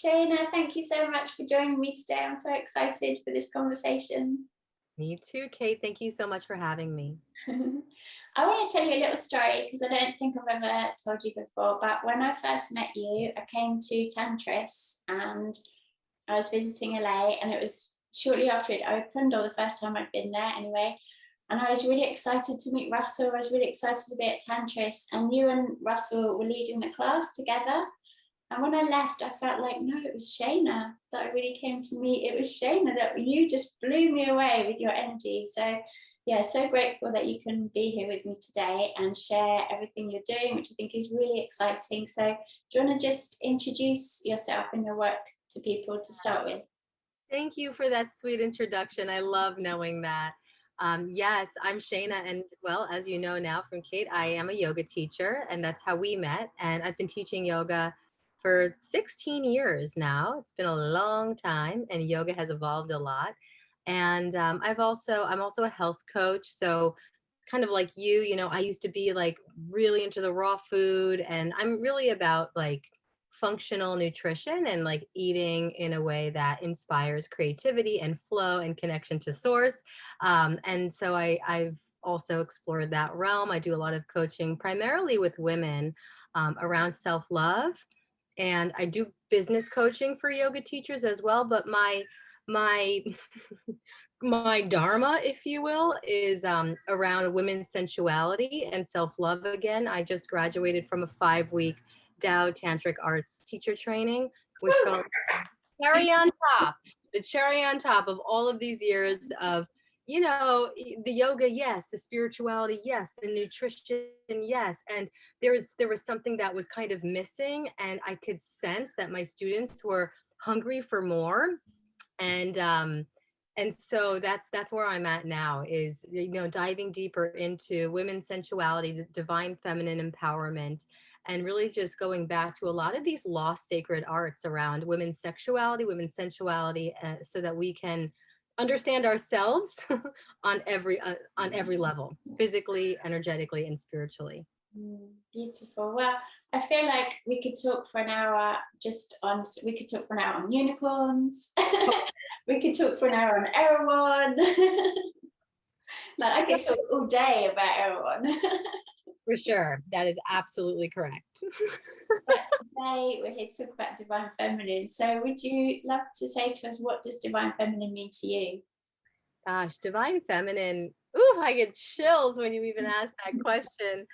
Shayna, thank you so much for joining me today. I'm so excited for this conversation. Me too, Kate. Thank you so much for having me. I want to tell you a little story because I don't think I've ever told you before. But when I first met you, I came to Tantris and I was visiting LA, and it was shortly after it opened, or the first time I'd been there anyway. And I was really excited to meet Russell. I was really excited to be at Tantris, and you and Russell were leading the class together. And when I left, I felt like, no, it was Shayna that I really came to meet. It was Shayna that you just blew me away with your energy. So, yeah, so grateful that you can be here with me today and share everything you're doing, which I think is really exciting. So, do you want to just introduce yourself and your work to people to start with? Thank you for that sweet introduction. I love knowing that. Yes, I'm Shayna, and well, as you know now from Kate, I am a yoga teacher, and that's how we met. And I've been teaching yoga for 16 years now. It's been a long time, and yoga has evolved a lot. And I'm also a health coach. So kind of like you, I used to be like really into the raw food, and I'm really about like functional nutrition and like eating in a way that inspires creativity and flow and connection to source. And so I've also explored that realm. I do a lot of coaching primarily with women around self-love, and I do business coaching for yoga teachers as well. But my my dharma, if you will, is around women's sensuality and self-love. Again, I just graduated from a 5-week Tao Tantric Arts teacher training, which felt cherry on top, the cherry on top of all of these years of, the yoga, yes, the spirituality, yes, the nutrition, yes. And there was something that was kind of missing, and I could sense that my students were hungry for more. And so that's where I'm at now, is diving deeper into women's sensuality, the divine feminine empowerment, and really just going back to a lot of these lost sacred arts around women's sexuality, women's sensuality, so that we can understand ourselves on every level, physically, energetically, and spiritually. Beautiful. Well, I feel like we could talk for an hour we could talk for an hour on unicorns. We could talk for an hour on Erewhon. Like I could talk all day about Erewhon. For sure, that is absolutely correct. But today we're here to talk about divine feminine. So would you love to say to us, what does divine feminine mean to you? Gosh, divine feminine. Ooh, I get chills when you even ask that question.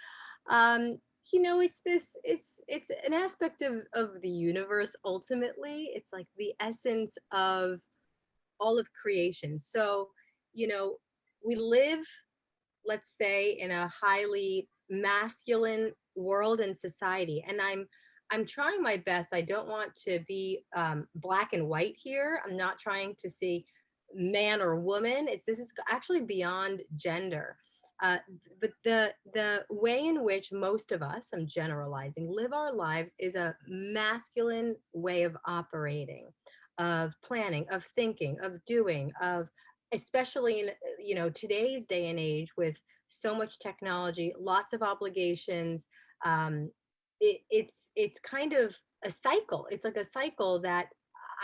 Um, it's an aspect of the universe ultimately. It's like the essence of all of creation. So, you know, we live, let's say, in a highly masculine world and society. And I'm trying my best. I don't want to be black and white here. I'm not trying to see man or woman. This is actually beyond gender. Uh, but the way in which most of us, I'm generalizing, live our lives is a masculine way of operating, of planning, of thinking, of doing, of especially in today's day and age with so much technology, lots of obligations. It's kind of a cycle. It's like a cycle that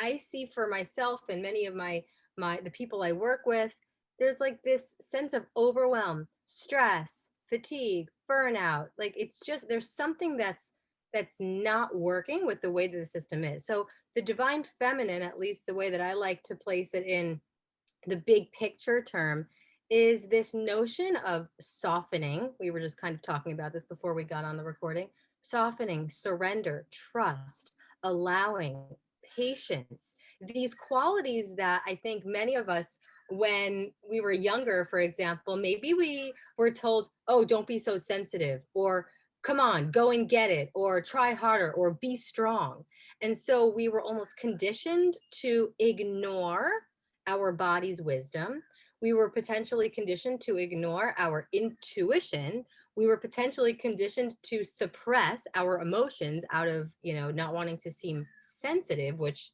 I see for myself and many of the people I work with. There's like this sense of overwhelm, stress, fatigue, burnout. Like it's just there's something that's not working with the way that the system is. So the divine feminine, at least the way that I like to place it in the big picture term, is this notion of softening. We were just kind of talking about this before we got on the recording. Softening, surrender, trust, allowing, patience. These qualities that I think many of us, when we were younger, for example, maybe we were told, oh, don't be so sensitive, or come on, go and get it, or try harder, or be strong. And so we were almost conditioned to ignore our body's wisdom. We were potentially conditioned to ignore our intuition. We were potentially conditioned to suppress our emotions out of, not wanting to seem sensitive, which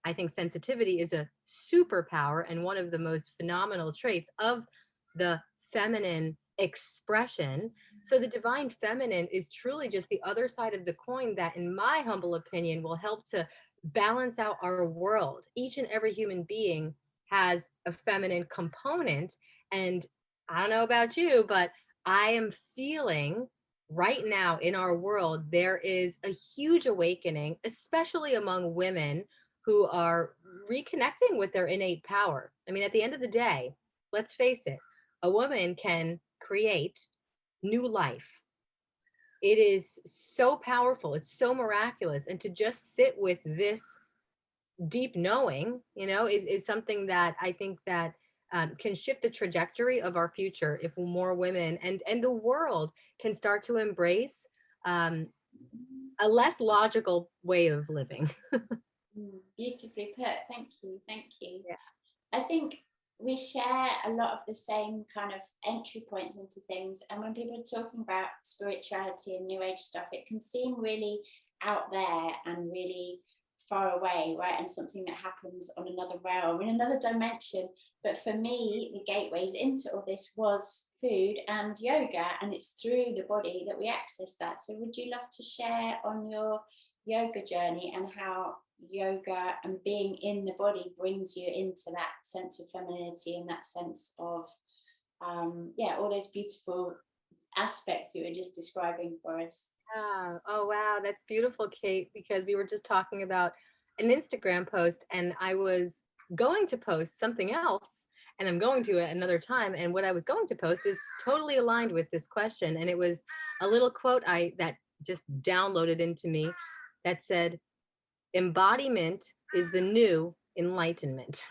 I think sensitivity is a superpower and one of the most phenomenal traits of the feminine expression. So the divine feminine is truly just the other side of the coin that, in my humble opinion, will help to balance out our world. Each and every human being has a feminine component. And I don't know about you, but I am feeling right now in our world, there is a huge awakening, especially among women who are reconnecting with their innate power. I mean, at the end of the day, let's face it, a woman can create new life. It is so powerful, it's so miraculous. And to just sit with this deep knowing, is something that I think that can shift the trajectory of our future if more women and the world can start to embrace um, a less logical way of living. Beautifully put. Thank you. Thank you. Yeah. I think we share a lot of the same kind of entry points into things. And when people are talking about spirituality and new age stuff, it can seem really out there and really far away, right? And something that happens on another realm, in another dimension. But for me, the gateways into all this was food and yoga, and it's through the body that we access that. So would you love to share on your yoga journey and how yoga and being in the body brings you into that sense of femininity and that sense of all those beautiful aspects you were just describing for us? Yeah. Oh, wow. That's beautiful, Kate, because we were just talking about an Instagram post and I was going to post something else and I'm going to it another time. And what I was going to post is totally aligned with this question. And it was a little quote that just downloaded into me that said, embodiment is the new enlightenment.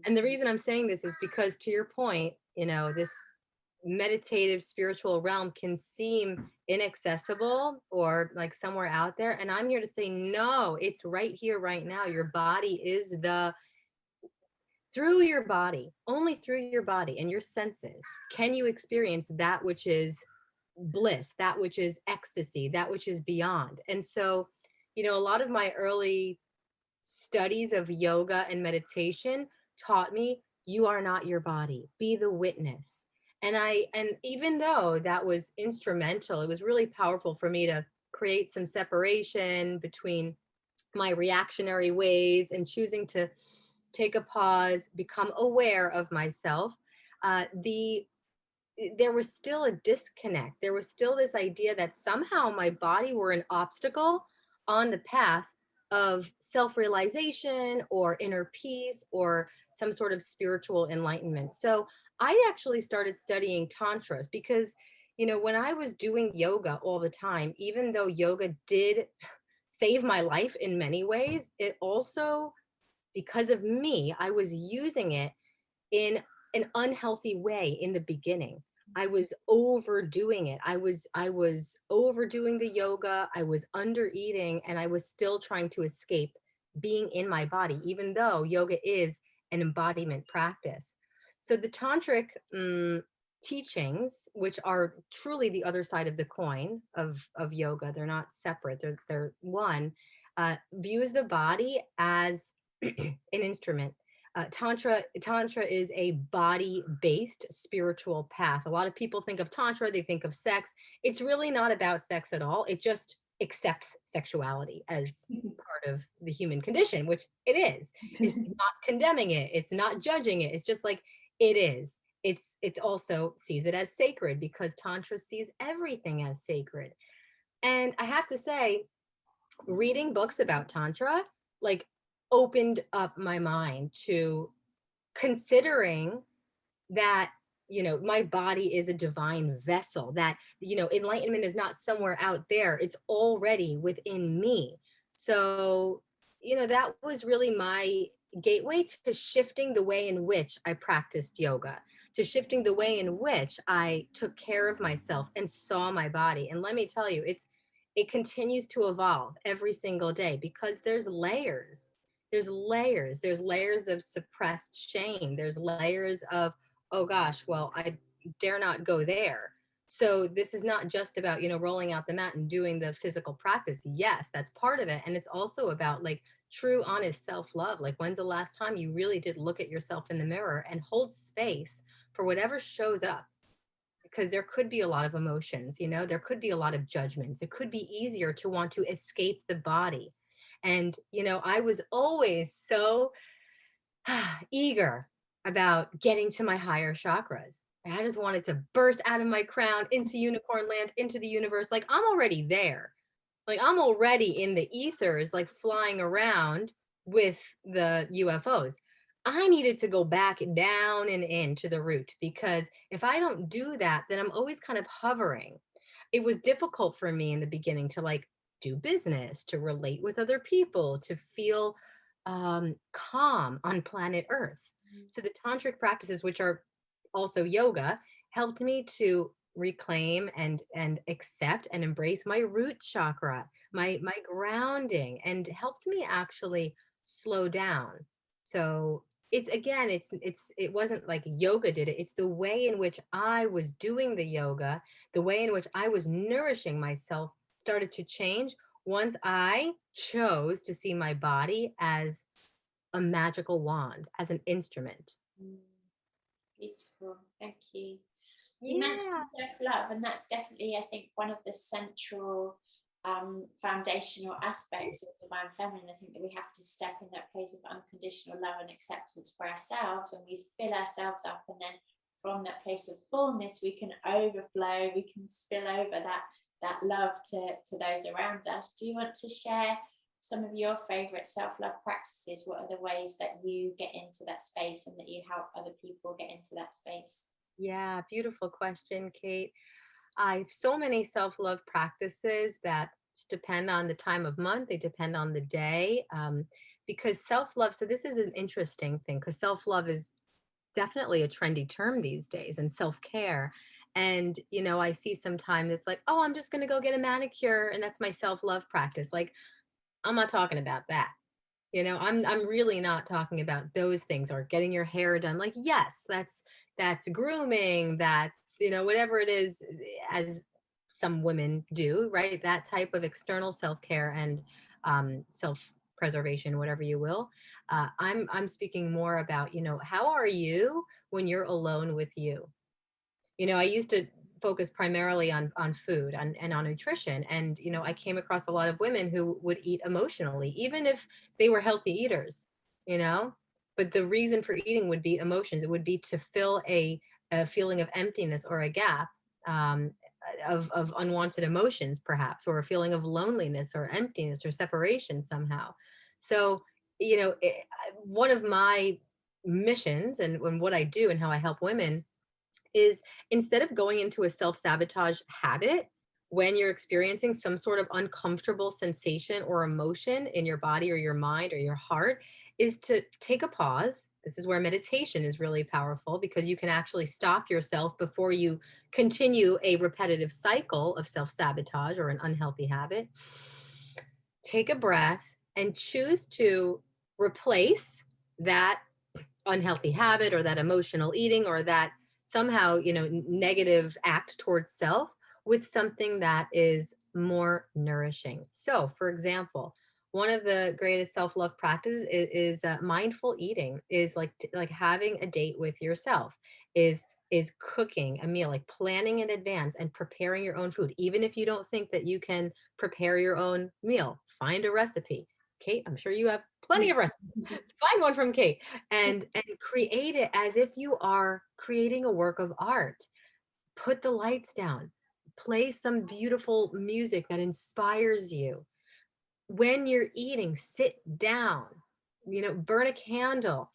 And the reason I'm saying this is because, to your point, this meditative spiritual realm can seem inaccessible or like somewhere out there. And I'm here to say, no, it's right here, right now. Your body is through your body, only through your body and your senses, can you experience that which is bliss, that which is ecstasy, that which is beyond. And so, a lot of my early studies of yoga and meditation taught me you are not your body, be the witness. And even though that was instrumental, it was really powerful for me to create some separation between my reactionary ways and choosing to take a pause, become aware of myself. There was still a disconnect. There was still this idea that somehow my body were an obstacle on the path of self-realization or inner peace or some sort of spiritual enlightenment. So I actually started studying tantras because, when I was doing yoga all the time, even though yoga did save my life in many ways, it also, because of me, I was using it in an unhealthy way in the beginning. I was overdoing it. I was overdoing the yoga. I was under eating and I was still trying to escape being in my body, even though yoga is an embodiment practice. So the tantric teachings, which are truly the other side of the coin of yoga, they're not separate. They're one. Views the body as an instrument. Tantra is a body-based spiritual path. A lot of people think of tantra, they think of sex. It's really not about sex at all. It just accepts sexuality as part of the human condition, which it is. It's not condemning it. It's not judging it. It's just like it is. It's also sees it as sacred because tantra sees everything as sacred. And I have to say, reading books about tantra like opened up my mind to considering that my body is a divine vessel, that enlightenment is not somewhere out there, it's already within me. So that was really my gateway to shifting the way in which I practiced yoga, to shifting the way in which I took care of myself and saw my body. And let me tell you, it continues to evolve every single day because there's layers of suppressed shame, there's layers of, oh gosh, well, I dare not go there. So this is not just about, rolling out the mat and doing the physical practice. Yes, that's part of it. And it's also about like true, honest self-love. Like, when's the last time you really did look at yourself in the mirror and hold space for whatever shows up? Because there could be a lot of emotions, there could be a lot of judgments. It could be easier to want to escape the body. And, I was always so eager about getting to my higher chakras. I just wanted to burst out of my crown into unicorn land, into the universe. Like I'm already there. Like I'm already in the ethers, like flying around with the UFOs. I needed to go back down and into the root, because if I don't do that, then I'm always kind of hovering. It was difficult for me in the beginning to like do business, to relate with other people, to feel calm on planet Earth. So the tantric practices, which are also yoga, helped me to reclaim and accept and embrace my root chakra, my grounding, and helped me actually slow down. So it's, again, it wasn't like yoga did it. It's the way in which I was doing the yoga, the way in which I was nourishing myself started to change once I chose to see my body as a magical wand, as an instrument. Mm, beautiful. Thank you. You Yeah. mentioned self-love, and that's definitely, I think, one of the central foundational aspects of divine feminine. I think that we have to step in that place of unconditional love and acceptance for ourselves, and we fill ourselves up, and then from that place of fullness we can overflow, we can spill over that love to those around us. Do you want to share some of your favorite self-love practices? What are the ways that you get into that space and that you help other people get into that space? Yeah, beautiful question, Kate. I have so many self-love practices that just depend on the time of month, they depend on the day. Because self-love, so this is an interesting thing, because self-love is definitely a trendy term these days, and self-care. And, I see sometimes it's like, oh, I'm just going to go get a manicure, and that's my self-love practice. Like, I'm not talking about that. I'm really not talking about those things, or getting your hair done. Like, yes, that's grooming, that's, whatever it is, as some women do, right? That type of external self-care and self-preservation, whatever you will. I'm speaking more about, how are you when you're alone with you? I used to focus primarily on food and on nutrition. And, I came across a lot of women who would eat emotionally, even if they were healthy eaters, you know? But the reason for eating would be emotions. It would be to fill a feeling of emptiness or a gap, um, of unwanted emotions, perhaps, or a feeling of loneliness or emptiness or separation somehow. So, one of my missions, and what I do and how I help women, is instead of going into a self sabotage habit when you're experiencing some sort of uncomfortable sensation or emotion in your body or your mind or your heart, is to take a pause. This is where meditation is really powerful, because you can actually stop yourself before you continue a repetitive cycle of self sabotage or an unhealthy habit. Take a breath and choose to replace that unhealthy habit or that emotional eating or that somehow, negative act towards self, with something that is more nourishing. So for example, one of the greatest self-love practices is mindful eating, is like having a date with yourself, is cooking a meal, like planning in advance and preparing your own food. Even if you don't think that you can prepare your own meal, find a recipe. Kate, I'm sure you have plenty of recipes. Find one from Kate and create it as if you are creating a work of art. Put the lights down. Play some beautiful music that inspires you. When you're eating, sit down. Burn a candle.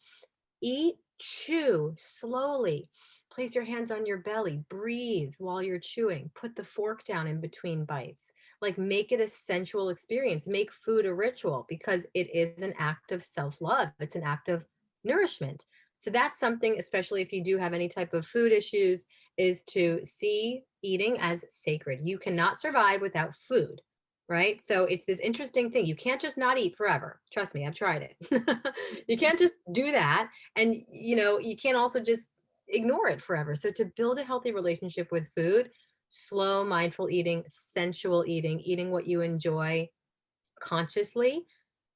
Eat, chew slowly. Place your hands on your belly. Breathe while you're chewing. Put the fork down in between bites. Like, make it a sensual experience. Make food a ritual, because it is an act of self love. It's an act of nourishment. So, that's something, especially if you do have any type of food issues, is to see eating as sacred. You cannot survive without food, right? So it's this interesting thing. You can't just not eat forever. Trust me, I've tried it. You can't just do that. And, you can't also just ignore it forever. So to build a healthy relationship with food, slow, mindful eating, sensual eating, eating what you enjoy consciously.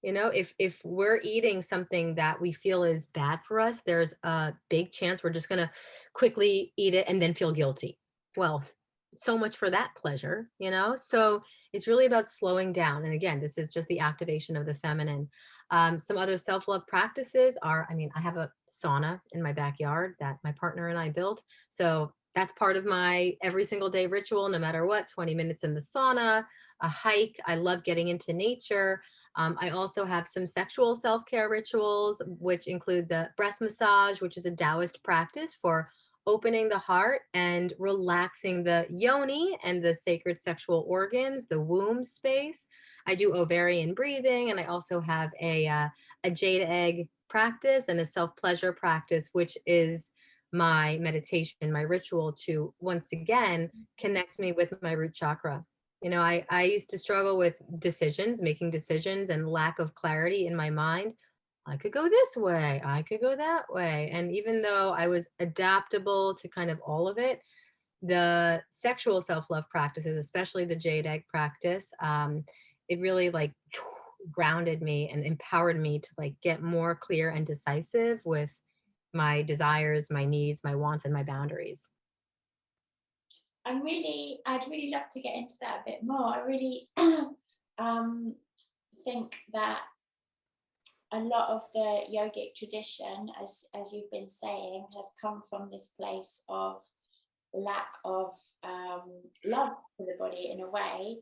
If we're eating something that we feel is bad for us, there's a big chance we're just going to quickly eat it and then feel guilty. Well, so much for that pleasure. So It's really about slowing down. And again, this is just the activation of the feminine. Some other self-love practices are, I mean, I have a sauna in my backyard that my partner and I built. So that's part of my every single day ritual, no matter what, 20 minutes in the sauna, a hike. I love getting into nature. I also have some sexual self-care rituals, which include the breast massage, which is a Taoist practice for opening the heart and relaxing the yoni and the sacred sexual organs, the womb space. I do ovarian breathing, and I also have a jade egg practice and a self pleasure practice, which is my meditation, my ritual to once again connect me with my root chakra. You know, I used to struggle with decisions, making decisions, and lack of clarity in my mind. I could go this way, I could go that way. And even though I was adaptable to kind of all of it, the sexual self-love practices, especially the jade egg practice, it really like grounded me and empowered me to like get more clear and decisive with my desires, my needs, my wants, and my boundaries. I'd really love to get into that a bit more. I really um, think that a lot of the yogic tradition, as you've been saying, has come from this place of lack of love for the body in a way,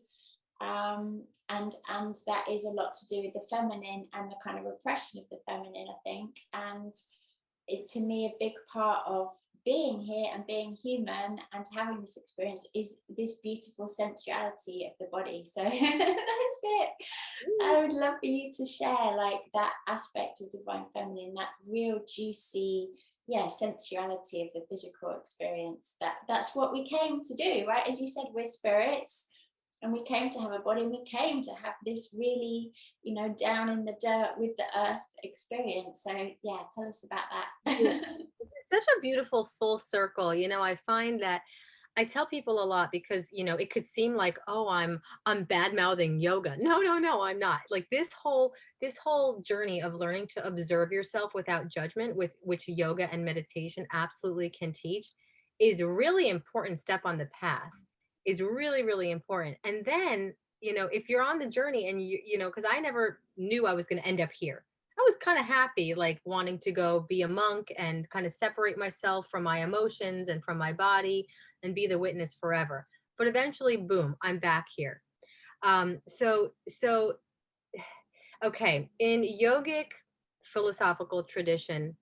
and that is a lot to do with the feminine and the kind of repression of the feminine, I think. And it, to me, a big part of being here and being human and having this experience is this beautiful sensuality of the body. So that's it. I would love for you to share like that aspect of divine feminine, that real juicy, yeah, sensuality of the physical experience. That's what we came to do, right? As you said, we're spirits, and we came to have a body, and we came to have this really, you know, down in the dirt with the earth experience. So yeah, tell us about that. Such a beautiful full circle. You know, I find that I tell people a lot because, you know, it could seem like, oh, I'm bad mouthing yoga. No, no, no, I'm not. Like this whole journey of learning to observe yourself without judgment, with which yoga and meditation absolutely can teach, is really important step on the path. Is really, really important. And then, you know, if you're on the journey and you know, because I never knew I was going to end up here. I was kind of happy, like wanting to go be a monk and kind of separate myself from my emotions and from my body and be the witness forever. But eventually, boom, I'm back here. So okay, in yogic philosophical tradition,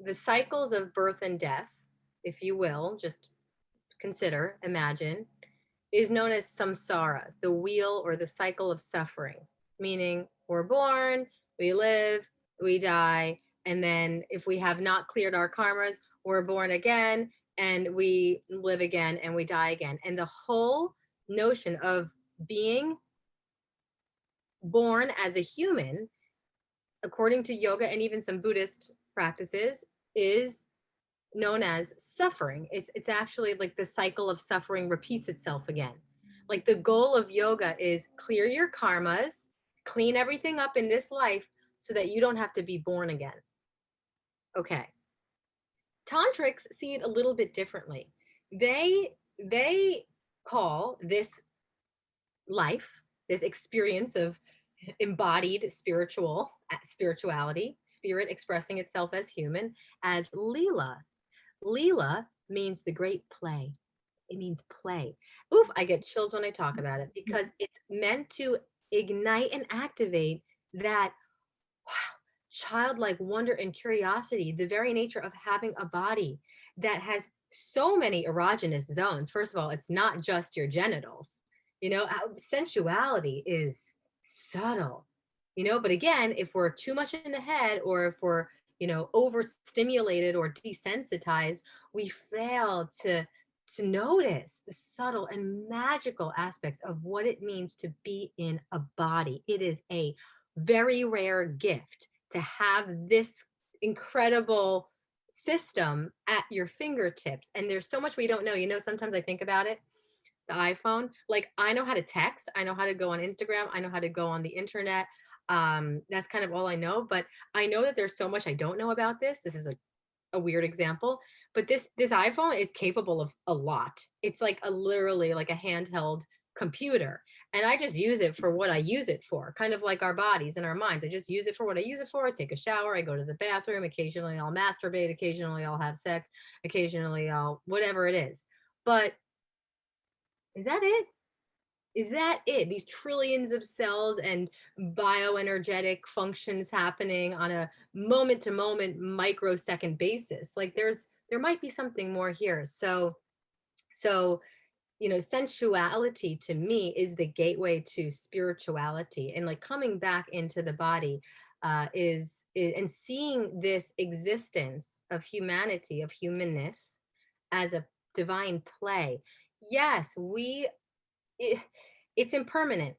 the cycles of birth and death, if you will, just consider, imagine, is known as samsara, the wheel or the cycle of suffering, meaning we're born, we live, we die, and then if we have not cleared our karmas, we're born again and we live again and we die again. And the whole notion of being born as a human, according to yoga and even some Buddhist practices, is known as suffering. It's actually like the cycle of suffering repeats itself again. Like the goal of yoga is clear your karmas, clean everything up in this life so that you don't have to be born again. Okay. Tantrics see it a little bit differently. They call this life, this experience of embodied spirituality, spirit expressing itself as human, as lila. Lila means the great play. It means play. Oof, I get chills when I talk about it because it's meant to ignite and activate that wow, childlike wonder and curiosity, the very nature of having a body that has so many erogenous zones. First of all, it's not just your genitals. You know, sensuality is subtle, you know, but again, if we're too much in the head or if we're, you know, overstimulated or desensitized, we fail to notice the subtle and magical aspects of what it means to be in a body. It is a very rare gift to have this incredible system at your fingertips. And there's so much we don't know. You know, sometimes I think about it, the iPhone, like I know how to text, I know how to go on Instagram, I know how to go on the internet. That's kind of all I know, but I know that there's so much I don't know about this. This is a weird example, but this iPhone is capable of a lot. It's like a literally like a handheld computer. And I just use it for what I use it for, kind of like our bodies and our minds. I just use it for what I use it for. I take a shower, I go to the bathroom, occasionally I'll masturbate, occasionally I'll have sex, occasionally I'll whatever it is. But is that it? Is that it? These trillions of cells and bioenergetic functions happening on a moment to moment microsecond basis. Like there might be something more here. So sensuality to me is the gateway to spirituality, and like coming back into the body is and seeing this existence of humanity, of humanness as a divine play. Yes, it, it's impermanent.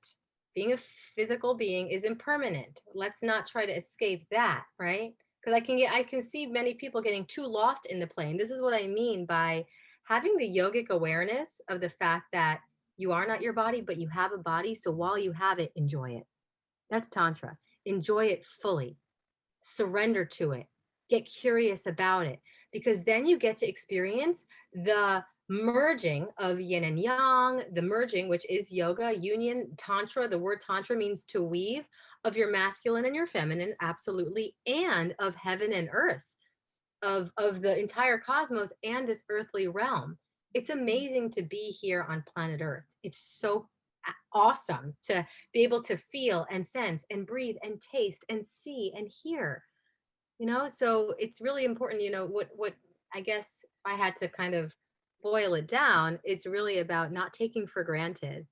Being a physical being is impermanent. Let's not try to escape that, right? Because I can see many people getting too lost in the plane. This is what I mean by having the yogic awareness of the fact that you are not your body, but you have a body. So while you have it, enjoy it. That's Tantra. Enjoy it fully, surrender to it, get curious about it, because then you get to experience the merging of yin and yang, the merging, which is yoga, union, tantra. The word tantra means to weave, of your masculine and your feminine, absolutely, and of heaven and earth, of the entire cosmos and this earthly realm. It's amazing to be here on planet Earth. It's so awesome to be able to feel and sense and breathe and taste and see and hear. So it's really important. What I guess I had to kind of boil it down, it's really about not taking for granted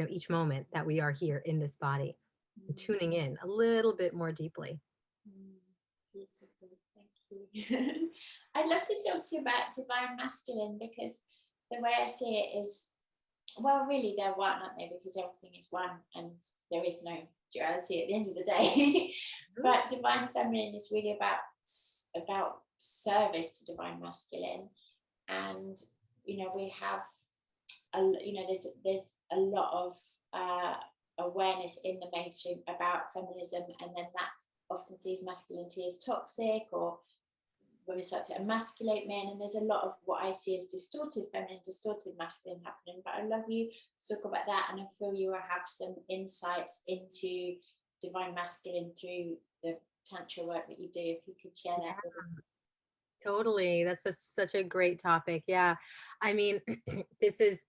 each moment that we are here in this body, and tuning in a little bit more deeply. Beautiful, thank you. I'd love to talk to you about divine masculine, because the way I see it is, well, really they're one, aren't they? Because everything is one and there is no duality at the end of the day. But divine feminine is really about service to divine masculine. And we have there's a lot of awareness in the mainstream about feminism, and then that often sees masculinity as toxic, or when we start to emasculate men, and there's a lot of what I see as distorted feminine, distorted masculine happening. But I'd love you to talk about that, and I feel you will have some insights into divine masculine through the tantra work that you do, if you could share that with us. Totally. That's such a great topic. Yeah. I mean, this is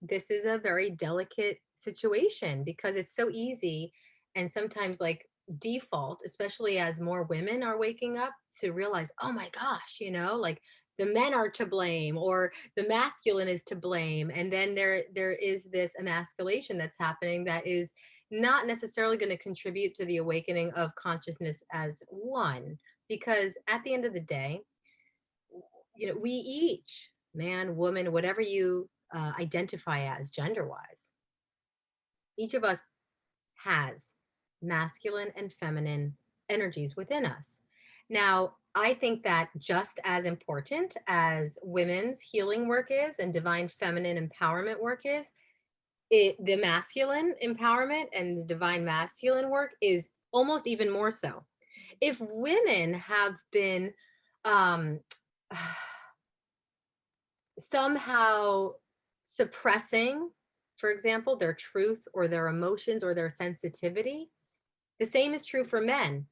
a very delicate situation, because it's so easy, and sometimes like default, especially as more women are waking up, to realize, oh my gosh, like the men are to blame, or the masculine is to blame. And then there is this emasculation that's happening that is not necessarily going to contribute to the awakening of consciousness as one. Because at the end of the day, we each, man, woman, whatever you identify as gender wise, each of us has masculine and feminine energies within us. Now, I think that just as important as women's healing work is and divine feminine empowerment work is, the masculine empowerment and the divine masculine work is almost even more so. If women have been um, somehow suppressing, for example, their truth or their emotions or their sensitivity, the same is true for men.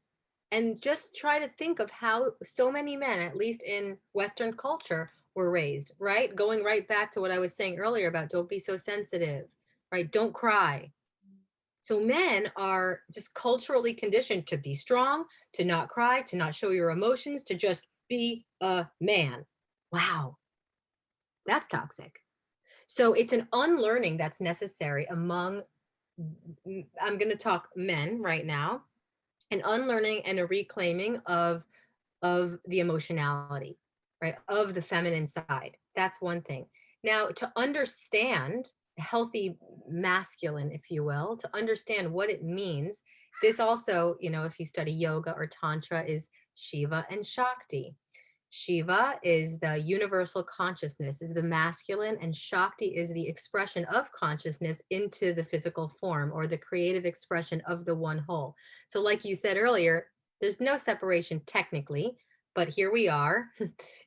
And just try to think of how so many men, at least in Western culture, were raised, right? Going right back to what I was saying earlier about don't be so sensitive, right? Don't cry. So men are just culturally conditioned to be strong, to not cry, to not show your emotions, to just be a man. Wow, that's toxic. So it's an unlearning that's necessary among, I'm going to talk men right now, an unlearning and a reclaiming of the emotionality, right? Of the feminine side. That's one thing. Now, to understand healthy masculine, if you will, to understand what it means, this also, if you study yoga or tantra, is Shiva and Shakti. Shiva is the universal consciousness, is the masculine, and Shakti is the expression of consciousness into the physical form, or the creative expression of the one whole. So like you said earlier, there's no separation technically, but here we are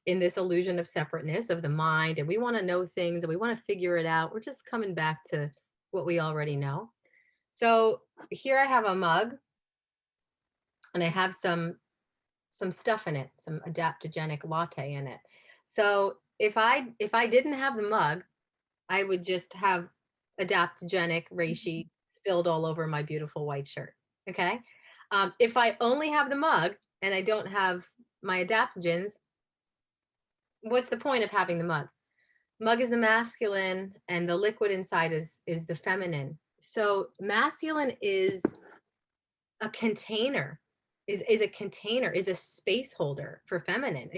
in this illusion of separateness of the mind, and we want to know things and we want to figure it out. We're just coming back to what we already know. So here I have a mug and I have some stuff in it, some adaptogenic latte in it. So if I didn't have the mug, I would just have adaptogenic reishi spilled all over my beautiful white shirt. Okay. If I only have the mug and I don't have my adaptogens, what's the point of having the mug? Mug is the masculine and the liquid inside is the feminine. So masculine is a container, is a container, is a space holder for feminine.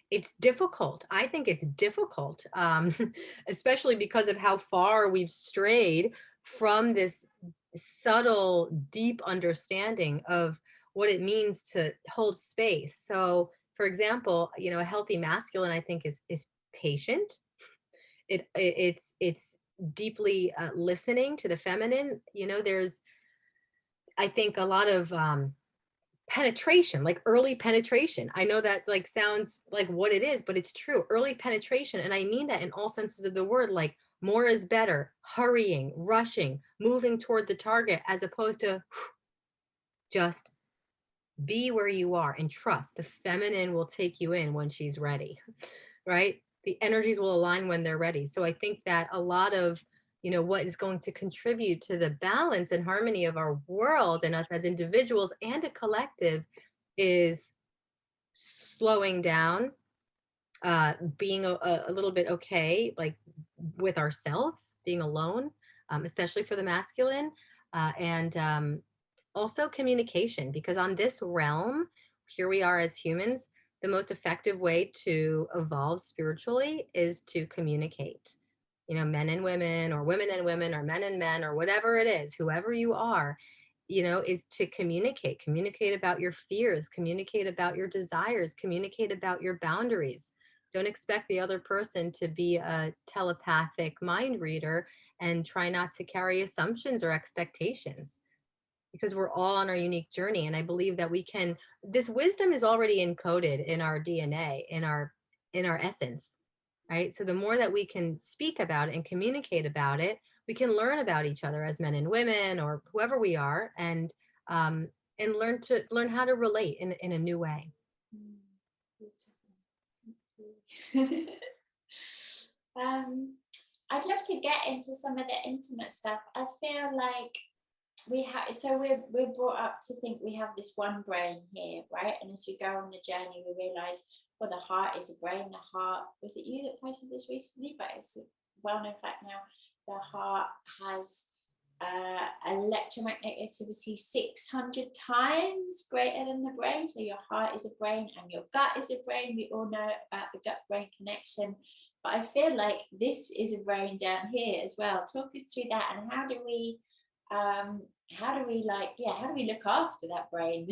It's difficult. I think it's difficult, especially because of how far we've strayed from this subtle, deep understanding of what it means to hold space. So, for example, a healthy masculine, I think, is patient. It's deeply listening to the feminine. There's, I think, a lot of penetration, like early penetration. I know that like sounds like what it is, but it's true. Early penetration. And I mean that in all senses of the word, like more is better, hurrying, rushing, moving toward the target, as opposed to just be where you are and trust the feminine will take you in when she's ready, right? The energies will align when they're ready. So I think that a lot of what is going to contribute to the balance and harmony of our world and us as individuals and a collective is slowing down, being a little bit okay, like with ourselves, being alone, especially for the masculine, and also communication, because on this realm, here we are as humans, the most effective way to evolve spiritually is to communicate. Men and women, or women and women, or men and men, or whatever it is, whoever you are, is to communicate about your fears, communicate about your desires, communicate about your boundaries. Don't expect the other person to be a telepathic mind reader, and try not to carry assumptions or expectations, because we're all on our unique journey. And I believe that this wisdom is already encoded in our DNA, in our essence, right? So the more that we can speak about it and communicate about it, we can learn about each other as men and women, or whoever we are, um, and learn how to relate in a new way. I'd love to get into some of the intimate stuff. I feel like we're brought up to think we have this one brain here, right? And as we go on the journey, we realize, well, the heart is a brain. The heart, was it you that posted this recently? But it's a well-known fact now. The heart has electromagnetic activity 600 times greater than the brain. So your heart is a brain and your gut is a brain. We all know about the gut-brain connection. But I feel like this is a brain down here as well. Talk us through that, and how do we look after that brain?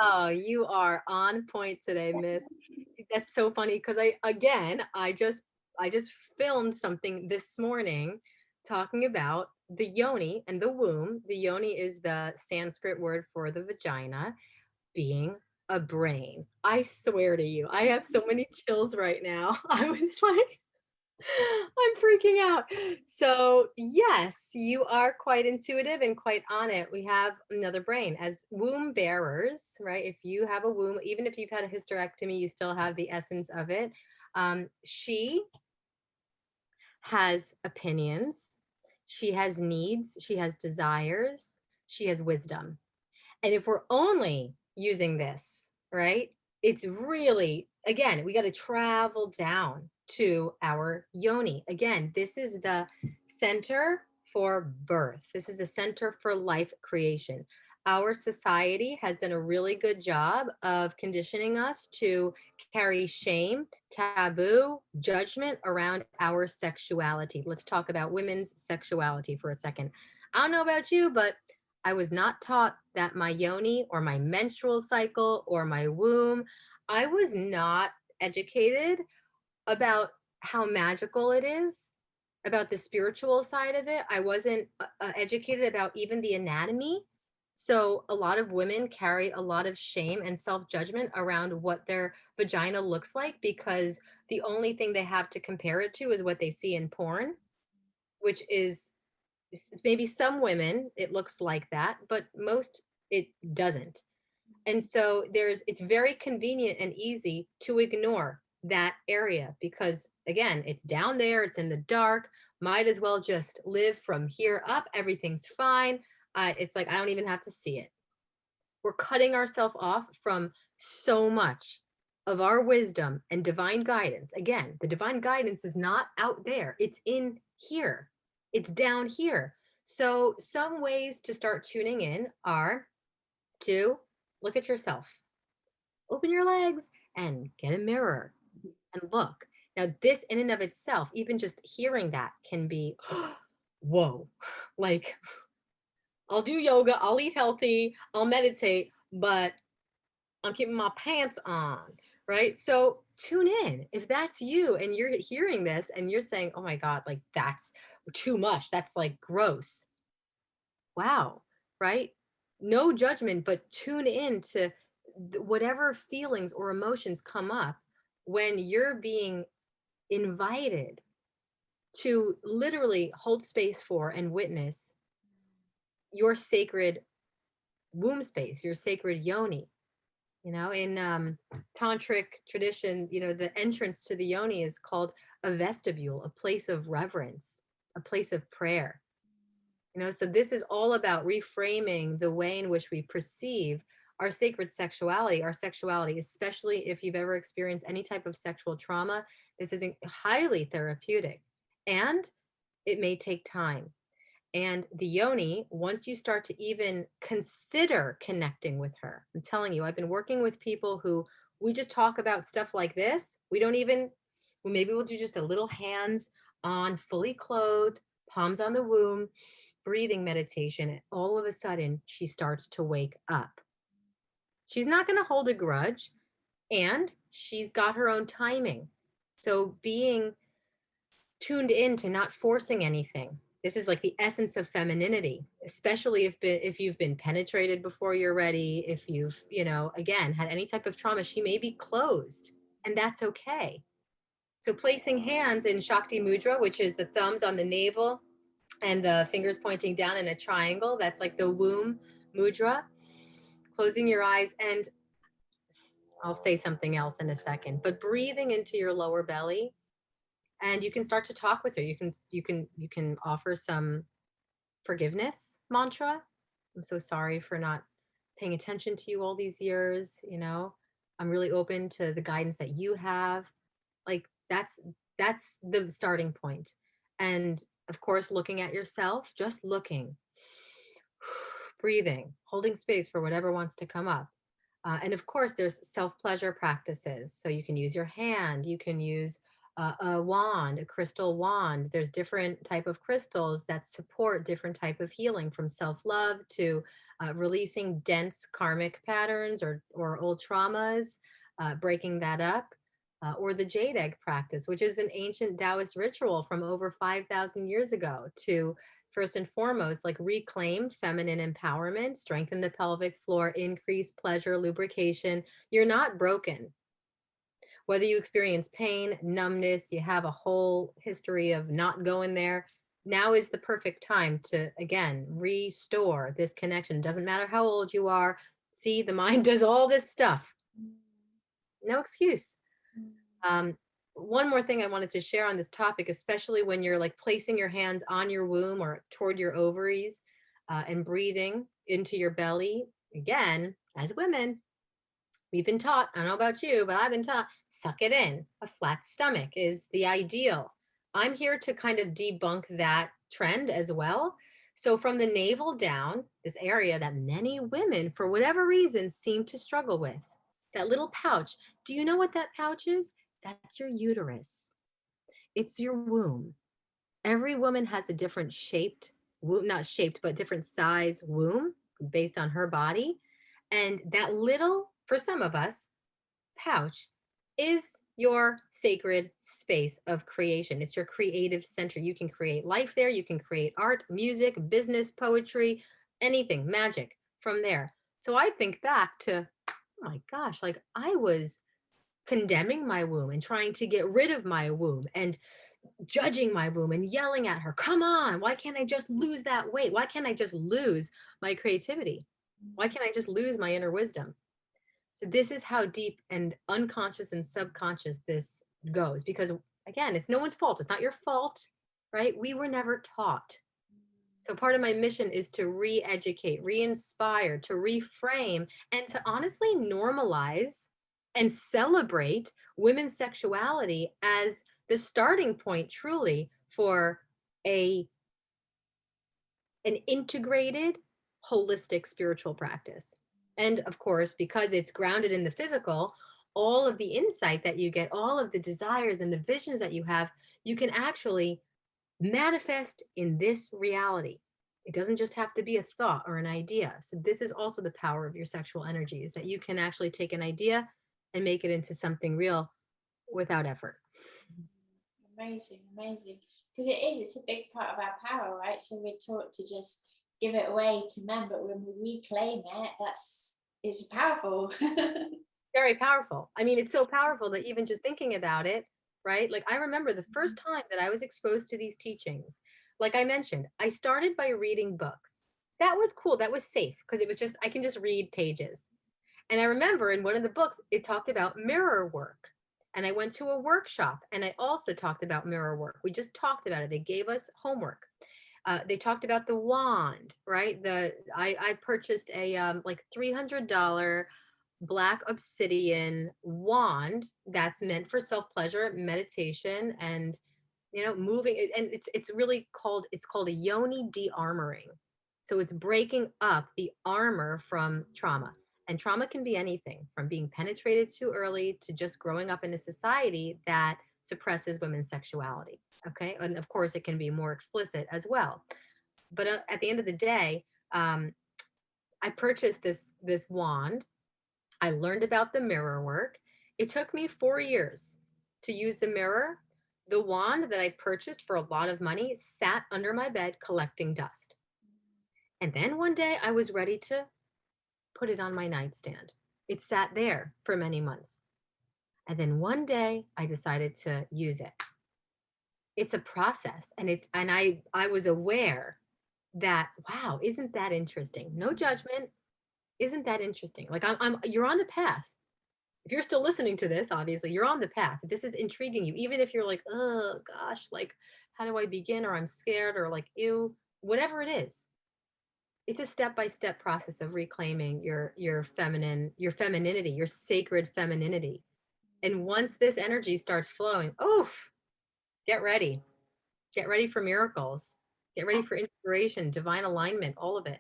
Oh, you are on point today, Miss. That's so funny, because I just filmed something this morning talking about the yoni and the womb. The yoni is the Sanskrit word for the vagina, being a brain. I swear to you, I have so many chills right now. I was like, I'm freaking out. So, yes, you are quite intuitive and quite on it. We have another brain as womb bearers, right? If you have a womb, even if you've had a hysterectomy, you still have the essence of it. She has opinions, she has needs, she has desires, she has wisdom. And if we're only using this, right, it's really, again, we got to travel down to our yoni. Again, this is the center for birth, this is the center for life creation. Our society has done a really good job of conditioning us to carry shame, taboo, judgment around our sexuality. Let's talk about women's sexuality for a second. I don't know about you, but I was not taught that my yoni or my menstrual cycle or my womb, I was not educated about how magical it is, about the spiritual side of it. I wasn't educated about even the anatomy. So a lot of women carry a lot of shame and self-judgment around what their vagina looks like, because the only thing they have to compare it to is what they see in porn, which is maybe some women, it looks like that, but most it doesn't. And so it's very convenient and easy to ignore that area because again, it's down there, it's in the dark. Might as well just live from here up. Everything's fine. It's like, I don't even have to see it. We're cutting ourselves off from so much of our wisdom and divine guidance. Again, the divine guidance is not out there, it's in here, it's down here. So, some ways to start tuning in are to look at yourself, open your legs, and get a mirror and look. Now, this in and of itself, even just hearing that can be, whoa, like, I'll do yoga, I'll eat healthy, I'll meditate, but I'm keeping my pants on, right? So tune in. If that's you and you're hearing this and you're saying, oh my God, like that's too much, that's like gross. Wow, right? No judgment, but tune in to whatever feelings or emotions come up when you're being invited to literally hold space for and witness your sacred womb space, your sacred yoni. You know, in tantric tradition, you know, the entrance to the yoni is called a vestibule, a place of reverence, a place of prayer. You know, so this is all about reframing the way in which we perceive our sacred sexuality, especially if you've ever experienced any type of sexual trauma. This is highly therapeutic and it may take time. And the yoni, once you start to even consider connecting with her, I'm telling you, I've been working with people who we just talk about stuff like this. We don't even, well, maybe we'll do just a little hands on, fully clothed, palms on the womb, breathing meditation. And all of a sudden, she starts to wake up. She's not going to hold a grudge and she's got her own timing. So being tuned in to not forcing anything. This is like the essence of femininity, especially if you've been penetrated before you're ready, if you've, you know, again, had any type of trauma, she may be closed and that's okay. So placing hands in Shakti Mudra, which is the thumbs on the navel and the fingers pointing down in a triangle, that's like the womb mudra, closing your eyes, and I'll say something else in a second, but breathing into your lower belly, and you can start to talk with her. You can offer some forgiveness mantra. I'm so sorry for not paying attention to you all these years. You know, I'm really open to the guidance that you have. Like that's the starting point. And of course, looking at yourself, just looking, breathing, holding space for whatever wants to come up. And of course, there's self-pleasure practices. So you can use your hand, you can use a wand, a crystal wand. There's different type of crystals that support different type of healing, from self-love to releasing dense karmic patterns or old traumas, breaking that up. Or the jade egg practice, which is an ancient Taoist ritual from over 5,000 years ago to first and foremost, like reclaim feminine empowerment, strengthen the pelvic floor, increase pleasure, lubrication. You're not broken. Whether you experience pain, numbness, you have a whole history of not going there, now is the perfect time to, again, restore this connection. Doesn't matter how old you are. See, the mind does all this stuff. No excuse. One more thing I wanted to share on this topic, especially when you're like placing your hands on your womb or toward your ovaries, and breathing into your belly. Again, as women, we've been taught, I don't know about you, but I've been taught, suck it in. A flat stomach is the ideal. I'm here to kind of debunk that trend as well. So from the navel down, this area that many women, for whatever reason, seem to struggle with, that little pouch. Do you know what that pouch is? That's your uterus. It's your womb. Every woman has a different shaped womb, not shaped, but different size womb based on her body. And that little, for some of us, pouch is your sacred space of creation. It's your creative center. You can create life there. You can create art, music, business, poetry, anything, magic from there. So I think back to, oh my gosh, like I was condemning my womb and trying to get rid of my womb and judging my womb and yelling at her, come on, why can't I just lose that weight? Why can't I just lose my creativity? Why can't I just lose my inner wisdom? So this is how deep and unconscious and subconscious this goes, because again, it's no one's fault. It's not your fault, right? We were never taught. So part of my mission is to re-educate, re-inspire, to reframe, and to honestly normalize and celebrate women's sexuality as the starting point truly for a an integrated, holistic spiritual practice. And of course, because it's grounded in the physical, all of the insight that you get, all of the desires and the visions that you have, you can actually manifest in this reality. It doesn't just have to be a thought or an idea. So this is also the power of your sexual energy, is that you can actually take an idea and make it into something real without effort. Amazing, amazing. Because it's a big part of our power, right? So we're taught to just give it away to men, but when we reclaim it, it's powerful. Very powerful. I mean, it's so powerful that even just thinking about it, right? Like I remember the first time that I was exposed to these teachings, like I mentioned, I started by reading books. That was cool. That was safe because it was just, I can just read pages. And I remember in one of the books, it talked about mirror work. And I went to a workshop and I also talked about mirror work. We just talked about it. They gave us homework. They talked about the wand, right? I purchased a like $300 black obsidian wand that's meant for self-pleasure, meditation, and moving. And it's really called a yoni de-armoring. So it's breaking up the armor from trauma. And trauma can be anything from being penetrated too early to just growing up in a society that suppresses women's sexuality. Okay. And of course, it can be more explicit as well. But at the end of the day, I purchased this wand. I learned about the mirror work. It took me 4 years to use the mirror. The wand that I purchased for a lot of money sat under my bed collecting dust. And then one day I was ready to put it on my nightstand. It sat there for many months. And then one day I decided to use it. It's a process, and I was aware that, wow, isn't that interesting? No judgment. Isn't that interesting? Like you're on the path. If you're still listening to this, obviously you're on the path. If this is intriguing you, even if you're like, oh gosh, like how do I begin? Or I'm scared, or like, ew, whatever it is. It's a step-by-step process of reclaiming your femininity, your sacred femininity. And once this energy starts flowing, oof, get ready. Get ready for miracles. Get ready for inspiration, divine alignment, all of it.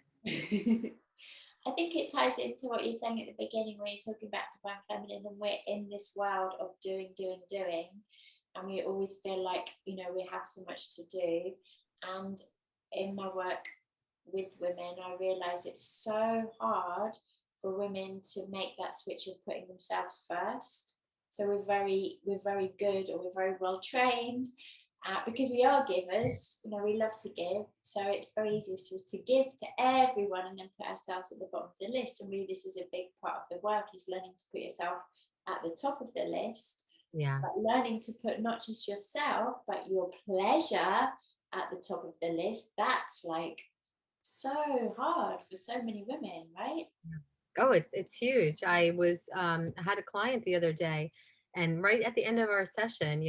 I think it ties into what you're saying at the beginning when you're talking about divine feminine, and we're in this world of doing, and we always feel like, we have so much to do. And in my work with women, I realize it's so hard for women to make that switch of putting themselves first. So we're very good, or we're very well trained, because we are givers. We love to give, so it's very easy to give to everyone and then put ourselves at the bottom of the list. And really, this is a big part of the work, is learning to put yourself at the top of the list. Yeah. But learning to put not just yourself but your pleasure at the top of the list, that's like so hard for so many women, right? Oh, it's huge. I had a client the other day, and right at the end of our session,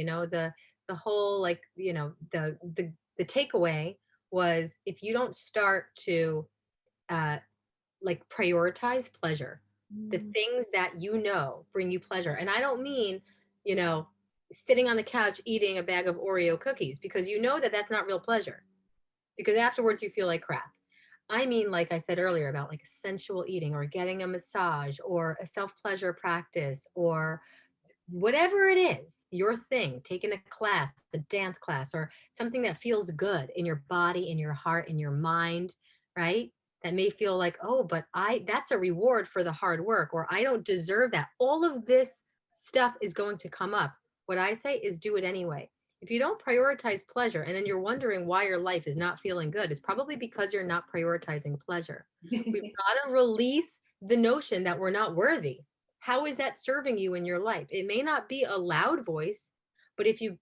the whole, like, the takeaway was, if you don't start to like prioritize pleasure, the things that bring you pleasure. And I don't mean, sitting on the couch eating a bag of Oreo cookies, because that's not real pleasure, because afterwards you feel like crap. I mean, like I said earlier, about like sensual eating, or getting a massage, or a self-pleasure practice, or whatever it is, your thing, taking a class, a dance class, or something that feels good in your body, in your heart, in your mind, right? That may feel like, oh, but that's a reward for the hard work, or I don't deserve that. All of this stuff is going to come up. What I say is, do it anyway. If you don't prioritize pleasure, and then you're wondering why your life is not feeling good, it's probably because you're not prioritizing pleasure. We've got to release the notion that we're not worthy. How is that serving you in your life? It may not be a loud voice, but if you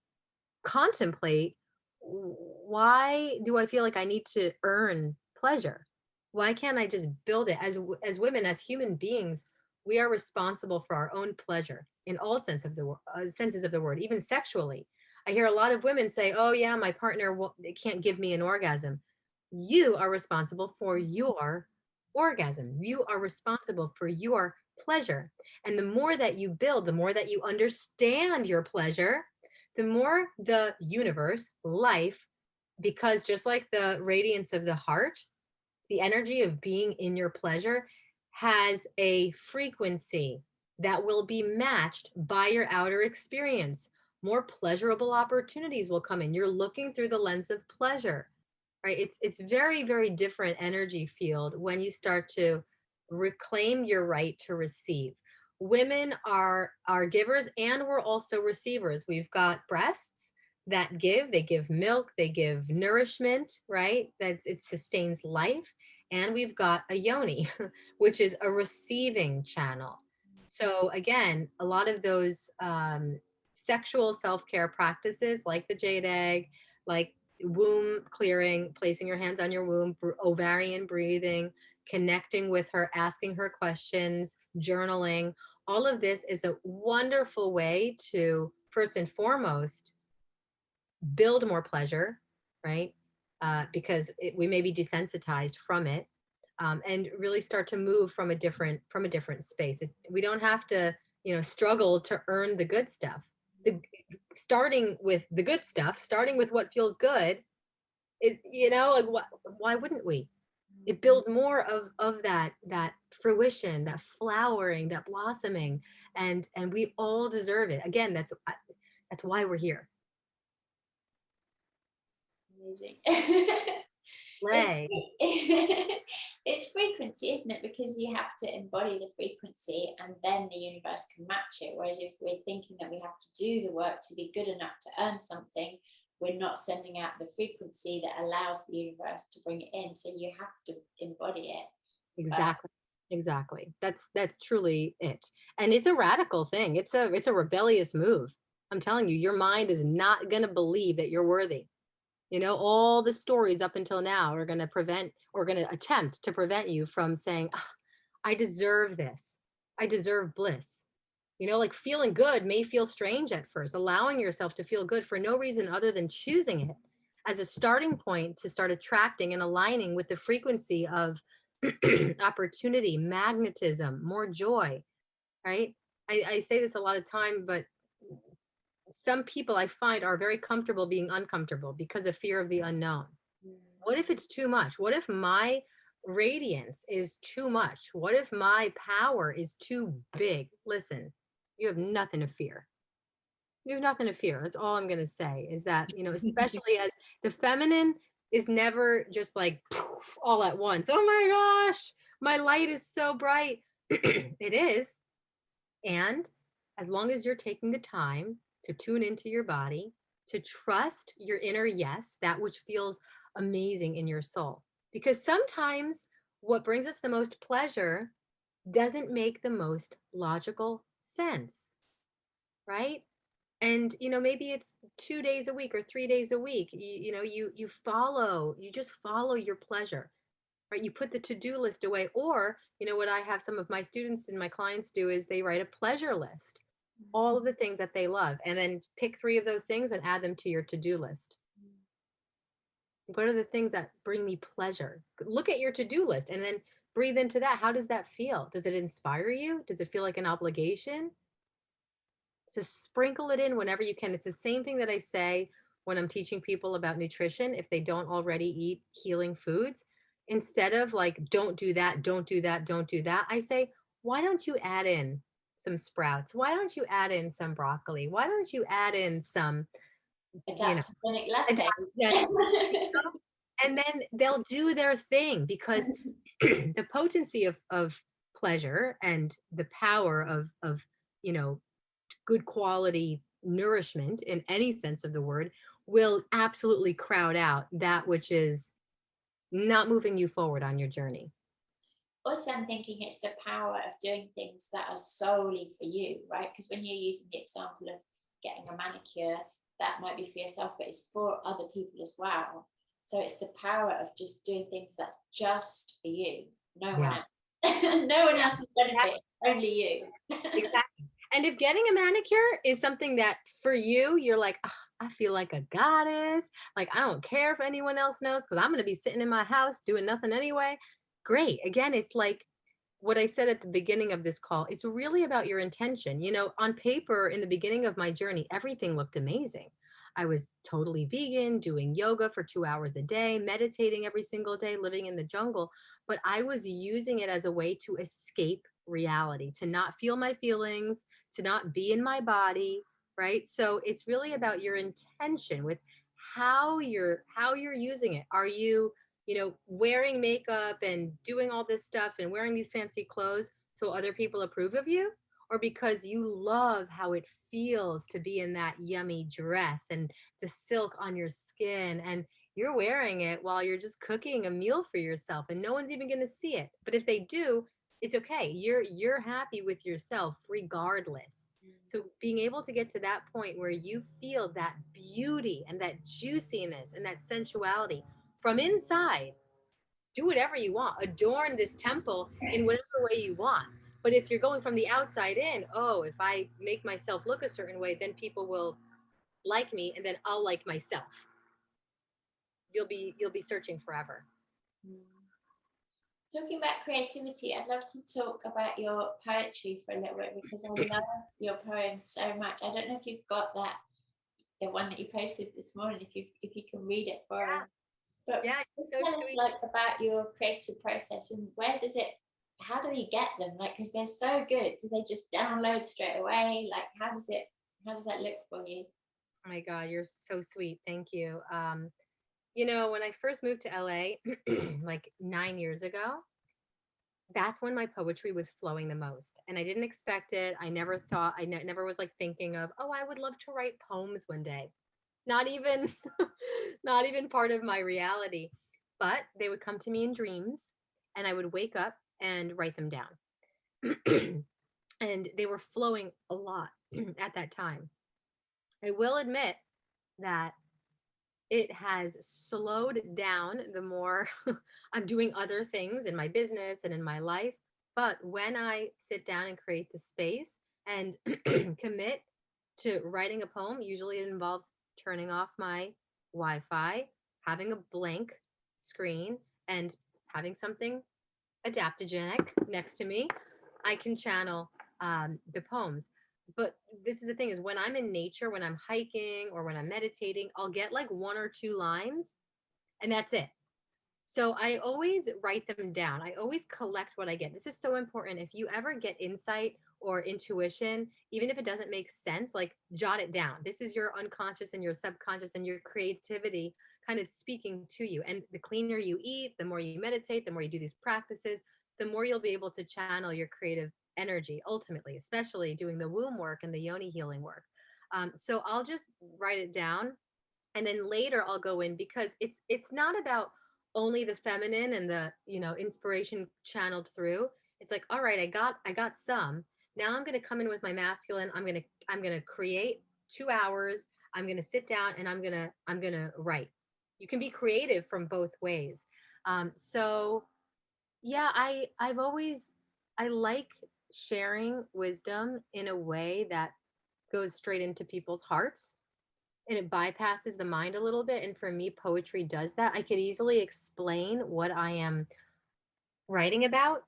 contemplate, why do I feel like I need to earn pleasure? Why can't I just build it? As women, as human beings, we are responsible for our own pleasure in all senses of the word, even sexually. I hear a lot of women say, "Oh yeah, my partner can't give me an orgasm." You are responsible for your orgasm. You are responsible for your pleasure. And the more that you build, the more that you understand your pleasure, the more the universe, life, because just like the radiance of the heart, the energy of being in your pleasure has a frequency that will be matched by your outer experience. More pleasurable opportunities will come in. You're looking through the lens of pleasure, right? It's very, very different energy field when you start to reclaim your right to receive. Women are givers, and we're also receivers. We've got breasts that give, they give milk, they give nourishment, right? It sustains life. And we've got a yoni, which is a receiving channel. So again, a lot of those sexual self-care practices like the jade egg, like womb clearing, placing your hands on your womb, ovarian breathing, connecting with her, asking her questions, journaling, all of this is a wonderful way to, first and foremost, build more pleasure, right? Because we may be desensitized from it, and really start to move from a different space. We don't have to, struggle to earn the good stuff. The, Starting with the good stuff, starting with what feels good, like why wouldn't we? It builds more of that fruition, that flowering, that blossoming, and we all deserve it. Again, that's why we're here. Amazing. Play. It's frequency, isn't it? Because you have to embody the frequency and then the universe can match it. Whereas if we're thinking that we have to do the work to be good enough to earn something, we're not sending out the frequency that allows the universe to bring it in. So you have to embody it. Exactly. That's truly it. And it's a radical thing. It's a rebellious move. I'm telling you, your mind is not going to believe that you're worthy. All the stories up until now are going to attempt to prevent you from saying, "Ah, I deserve this. I deserve bliss." Like feeling good may feel strange at first, allowing yourself to feel good for no reason other than choosing it as a starting point to start attracting and aligning with the frequency of opportunity, magnetism, more joy, right? I say this a lot of time, but some people I find are very comfortable being uncomfortable because of fear of the unknown. What if it's too much? What if my radiance is too much? What if my power is too big? Listen, you have nothing to fear. You have nothing to fear. That's all I'm going to say is that, especially as the feminine is never just like poof, all at once. Oh my gosh, my light is so bright. It is. And as long as you're taking the time to tune into your body, to trust your inner yes, that which feels amazing in your soul. Because sometimes what brings us the most pleasure doesn't make the most logical sense, right? And maybe it's 2 days a week or 3 days a week. You just follow your pleasure, right? You put the to-do list away, or what I have some of my students and my clients do is they write a pleasure list, all of the things that they love, and then pick 3 of those things and add them to your to-do list. What are the things that bring me pleasure? Look at your to-do list and then breathe into that. How does that feel? Does it inspire you? Does it feel like an obligation? So sprinkle it in whenever you can. It's the same thing that I say when I'm teaching people about nutrition. If they don't already eat healing foods, instead of like, don't do that, don't do that, don't do that, I say, why don't you add in some sprouts? Why don't you add in some broccoli? Why don't you add in some, Adaptogenic latte. and then they'll do their thing, because the potency of pleasure and the power of good quality nourishment in any sense of the word will absolutely crowd out that which is not moving you forward on your journey. Also, I'm thinking it's the power of doing things that are solely for you, right? Because when you're using the example of getting a manicure, that might be for yourself, but it's for other people as well. So it's the power of just doing things that's just for you, no one Yeah. else. No one Yeah. else's benefit, only you. Exactly. And if getting a manicure is something that for you, you're like, "Ugh, I feel like a goddess. Like, I don't care if anyone else knows because I'm going to be sitting in my house doing nothing anyway." Great. Again, it's like what I said at the beginning of this call. It's really about your intention. You know, on paper, in the beginning of my journey, everything looked amazing. I was totally vegan, doing yoga for 2 hours a day, meditating every single day, living in the jungle. But I was using it as a way to escape reality, to not feel my feelings, to not be in my body, right? So it's really about your intention with how you're using it. Are you, wearing makeup and doing all this stuff and wearing these fancy clothes so other people approve of you? Or because you love how it feels to be in that yummy dress and the silk on your skin, and you're wearing it while you're just cooking a meal for yourself and no one's even going to see it. But if they do, it's okay. You're happy with yourself regardless. So being able to get to that point where you feel that beauty and that juiciness and that sensuality from inside, do whatever you want, adorn this temple in whatever way you want. But if you're going from the outside in, oh, if I make myself look a certain way, then people will like me and then I'll like myself. You'll be searching forever. Talking about creativity, I'd love to talk about your poetry for a little bit because I love your poems so much. I don't know if you've got that, the one that you posted this morning, if you can read it for us. But Yeah, just so tell us sweet. like about your creative process and how do you get them? Like, because they're so good. Do they just download straight away? Like, how does that look for you? Oh my God, you're so sweet. Thank you. When I first moved to LA, like 9 years ago, that's when my poetry was flowing the most. And I didn't expect it. I never thought, never was like thinking of, oh, I would love to write poems one day. Not even, not even part of my reality. But they would come to me in dreams and I would wake up and write them down. And they were flowing a lot at that time. I will admit that it has slowed down the more I'm doing other things in my business and in my life. But when I sit down and create the space and commit to writing a poem, usually it involves turning off my Wi Fi, having a blank screen, and having something adaptogenic next to me. I can channel the poems. But this is the thing, is when I'm in nature, when I'm hiking or when I'm meditating, I'll get like one or two lines and that's it. So I always write them down. I always collect what I get. This is so important. If you ever get insight or intuition, even if it doesn't make sense, like jot it down. This is your unconscious and your subconscious and your creativity kind of speaking to you. And the cleaner you eat, the more you meditate, the more you do these practices, the more you'll be able to channel your creative energy ultimately, especially doing the womb work and the yoni healing work. So I'll just write it down and then later I'll go in because it's not about only the feminine and the inspiration channeled through. It's like, all right, I got some. Now I'm going to come in with my masculine. I'm going to create 2 hours. I'm going to sit down and I'm going to write. You can be creative from both ways. So yeah, I like sharing wisdom in a way that goes straight into people's hearts and it bypasses the mind a little bit. And for me, poetry does that. I could easily explain what I am writing about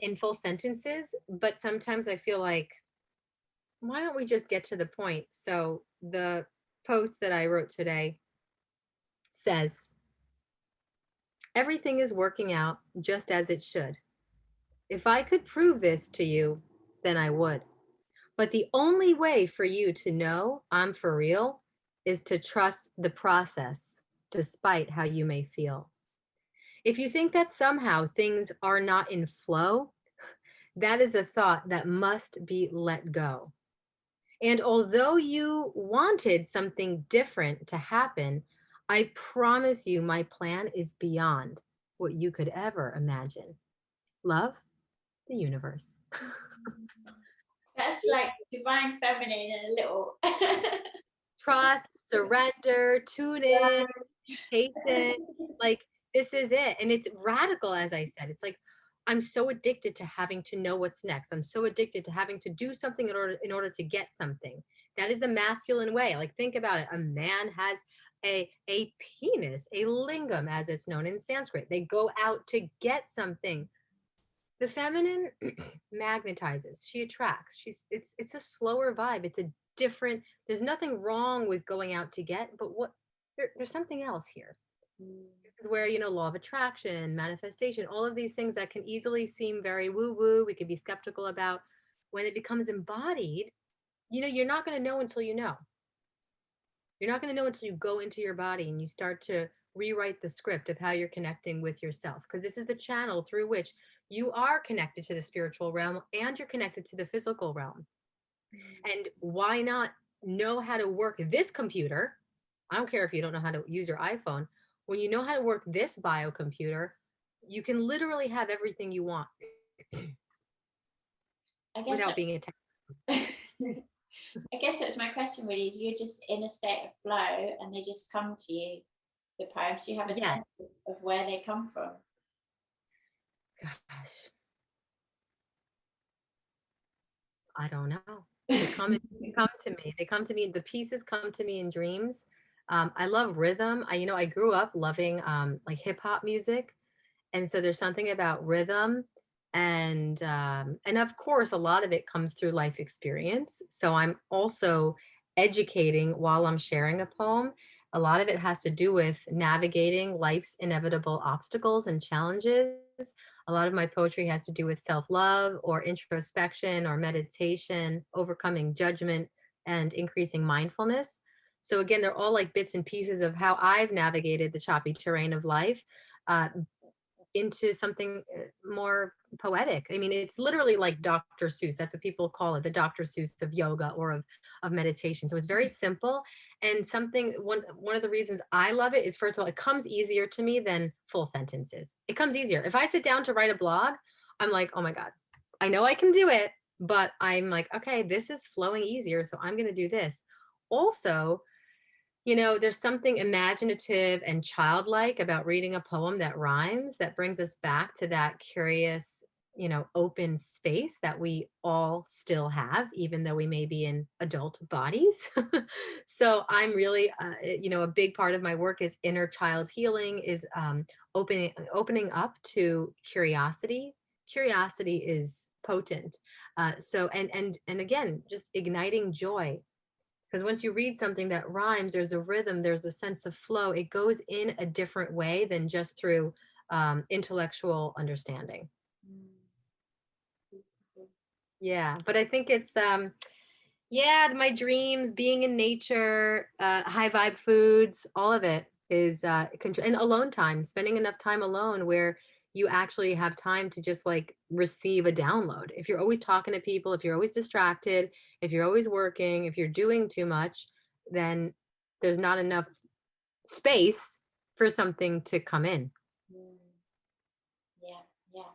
in full sentences, but sometimes I feel like, why don't we just get to the point? So the post that I wrote today says, everything is working out just as it should. If I could prove this to you, then I would. But the only way for you to know I'm for real is to trust the process, despite how you may feel. If you think that somehow things are not in flow, that is a thought that must be let go. And although you wanted something different to happen, I promise you my plan is beyond what you could ever imagine. Love, the universe. That's like divine feminine and a little. trust, surrender, tune in, be patient. Like, this is it. And it's radical, as I said. It's like, I'm so addicted to having to know what's next. I'm so addicted to having to do something in order to get something. That is the masculine way. Like, think about it. A man has a penis, a lingam, as it's known in Sanskrit. They go out to get something. The feminine magnetizes. She attracts. It's a slower vibe. It's a different. There's nothing wrong with going out to get, but there's something else here. This is where, law of attraction, manifestation, all of these things that can easily seem very woo woo, we could be skeptical about. When it becomes embodied, you're not going to know until you know. You're not going to know until you go into your body and you start to rewrite the script of how you're connecting with yourself, because this is the channel through which you are connected to the spiritual realm and you're connected to the physical realm. And why not know how to work this computer? I don't care if you don't know how to use your iPhone. When you know how to work this biocomputer, you can literally have everything you want I guess without being attacked. I guess that was my question really, is you're just in a state of flow and they just come to you, the poems. Do you have a Yeah. sense of where they come from? Gosh. I don't know. They come to me. They come to me. The pieces come to me in dreams. I love rhythm. I grew up loving like hip hop music. And so there's something about rhythm, and of course a lot of it comes through life experience. So I'm also educating while I'm sharing a poem. A lot of it has to do with navigating life's inevitable obstacles and challenges. A lot of my poetry has to do with self-love or introspection or meditation, overcoming judgment, and increasing mindfulness. So again, they're all like bits and pieces of how I've navigated the choppy terrain of life, uh, into something more poetic. I mean, it's literally like Dr. Seuss. That's what people call it, the Dr. Seuss of yoga or of meditation. So it's very simple. And one of the reasons I love it is, first of all, it comes easier to me than full sentences. It comes easier. If I sit down to write a blog, I'm like, oh my God, I know I can do it, but I'm like, okay, this is flowing easier. So I'm going to do this. Also, there's something imaginative and childlike about reading a poem that rhymes, that brings us back to that curious, open space that we all still have, even though we may be in adult bodies. So I'm really, a big part of my work is inner child healing, is opening up to curiosity. Curiosity is potent. And again, just igniting joy, because once you read something that rhymes, there's a rhythm, there's a sense of flow. It goes in a different way than just through intellectual understanding. Beautiful. Yeah, but I think it's my dreams, being in nature, high vibe foods, all of it is and alone time, spending enough time alone where you actually have time to just like receive a download. If you're always talking to people, if you're always distracted, if you're always working, if you're doing too much, then there's not enough space for something to come in. Yeah, yeah.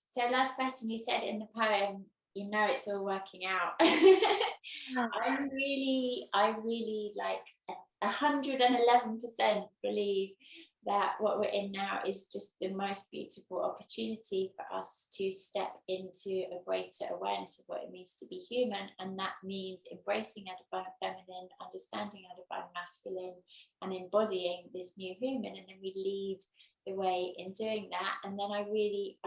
So last question, you said in the poem, it's all working out. I really like 111% believe that what we're in now is just the most beautiful opportunity for us to step into a greater awareness of what it means to be human. And that means embracing our divine feminine, understanding our divine masculine, and embodying this new human. And then we lead the way in doing that. And then I really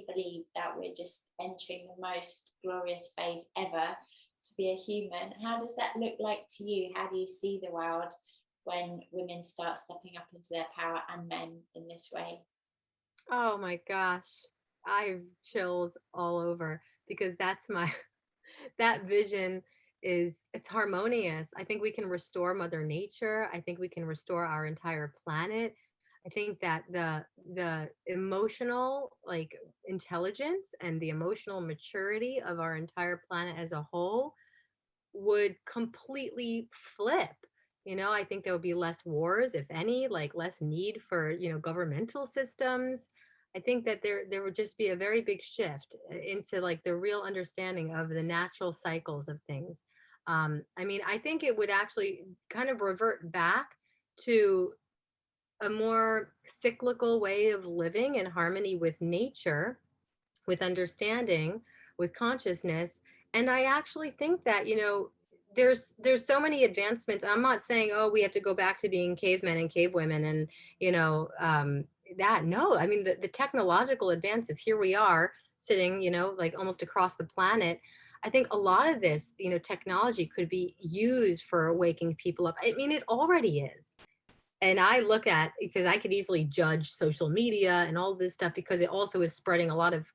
believe that we're just entering the most glorious phase ever to be a human. How does that look like to you? How do you see the world when women start stepping up into their power, and men in this way? Oh my gosh, I have chills all over, because that's my that vision it's harmonious. I think we can restore Mother Nature. I think we can restore our entire planet. I think that the emotional like intelligence and the emotional maturity of our entire planet as a whole would completely flip. I think there would be less wars, if any, like less need for, governmental systems. I think that there would just be a very big shift into like the real understanding of the natural cycles of things. I mean, I think it would actually kind of revert back to a more cyclical way of living in harmony with nature, with understanding, with consciousness. And I actually think that, there's so many advancements. I'm not saying, oh, we have to go back to being cavemen and cavewomen and, you know, that. No, I mean, the technological advances, here we are sitting, like almost across the planet. I think a lot of this, technology could be used for waking people up. I mean, it already is. And I look at, because I could easily judge social media and all this stuff, because it also is spreading a lot of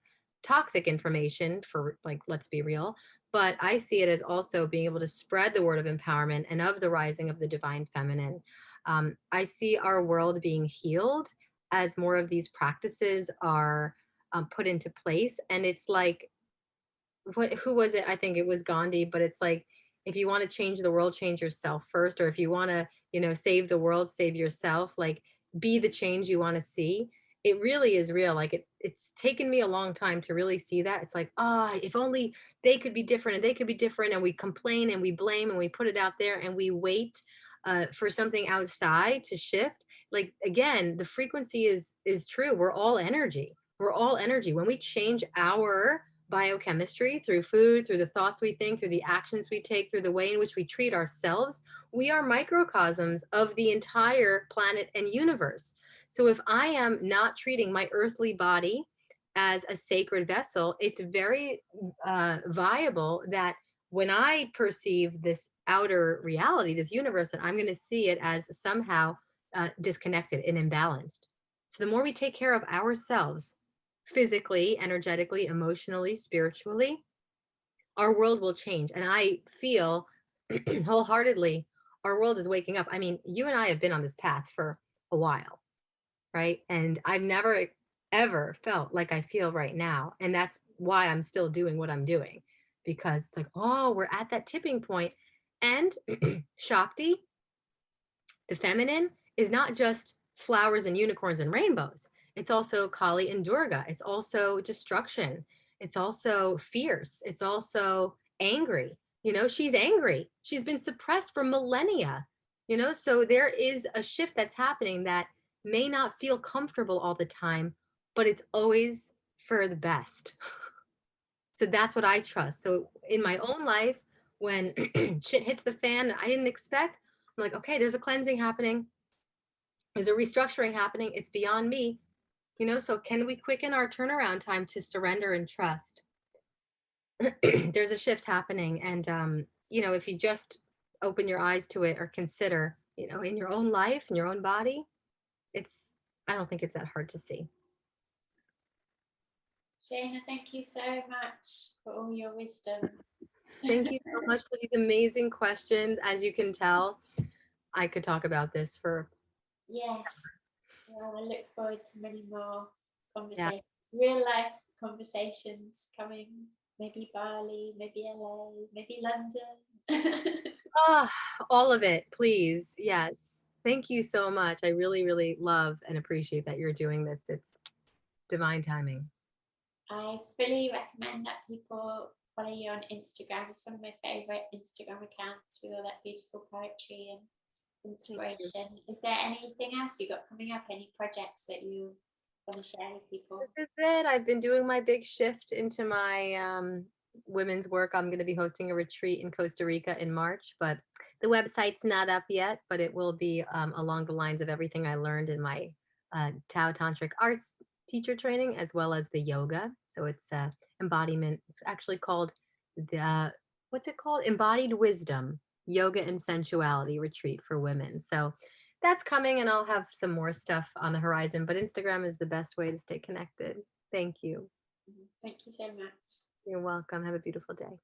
toxic information, for, like, let's be real. But I see it as also being able to spread the word of empowerment and of the rising of the divine feminine. I see our world being healed as more of these practices are put into place. And it's like, who was it? I think it was Gandhi, but it's like, if you want to change the world, change yourself first. Or if you want to, save the world, save yourself. Like, be the change you want to see. It really is real. Like, it's taken me a long time to really see that. It's like, if only they could be different, and they could be different. And we complain and we blame and we put it out there and we wait for something outside to shift. Like, again, the frequency is true. We're all energy. We're all energy. When we change our biochemistry through food, through the thoughts we think, through the actions we take, through the way in which we treat ourselves, we are microcosms of the entire planet and universe. So if I am not treating my earthly body as a sacred vessel, it's very viable that when I perceive this outer reality, this universe, that I'm going to see it as somehow disconnected and imbalanced. So the more we take care of ourselves, physically, energetically, emotionally, spiritually, our world will change. And I feel wholeheartedly our world is waking up. I mean, you and I have been on this path for a while, right? And I've never ever felt like I feel right now. And that's why I'm still doing what I'm doing, because it's like, oh, we're at that tipping point. And Shakti, the feminine, is not just flowers and unicorns and rainbows. It's also Kali and Durga. It's also destruction. It's also fierce. It's also angry. She's angry. She's been suppressed for millennia. So there is a shift that's happening that may not feel comfortable all the time, but it's always for the best. So that's what I trust. So in my own life, when shit hits the fan I didn't expect, I'm like, okay, there's a cleansing happening. There's a restructuring happening. It's beyond me. So can we quicken our turnaround time to surrender and trust? There's a shift happening. And, if you just open your eyes to it or consider, in your own life, in your own body, I don't think it's that hard to see. Shayna, thank you so much for all your wisdom. Thank you so much for these amazing questions. As you can tell, I could talk about this for. Yes. Well, I look forward to many more conversations, Yeah. real life conversations coming. Maybe Bali, maybe LA, maybe London. Oh, all of it, please. Yes. Thank you so much. I really, really love and appreciate that you're doing this. It's divine timing. I fully recommend that people follow you on Instagram. It's one of my favorite Instagram accounts with all that beautiful poetry and inspiration. Is there anything else you got coming up? Any projects that you want to share with people? This is it. I've been doing my big shift into my women's work. I'm going to be hosting a retreat in Costa Rica in March, but the website's not up yet, but it will be along the lines of everything I learned in my Taoist Tantric Arts teacher training, as well as the yoga. So it's embodiment. It's actually called what's it called? Embodied Wisdom, Yoga and Sensuality Retreat for Women. So that's coming, and I'll have some more stuff on the horizon, but Instagram is the best way to stay connected. Thank you. Thank you so much. You're welcome. Have a beautiful day.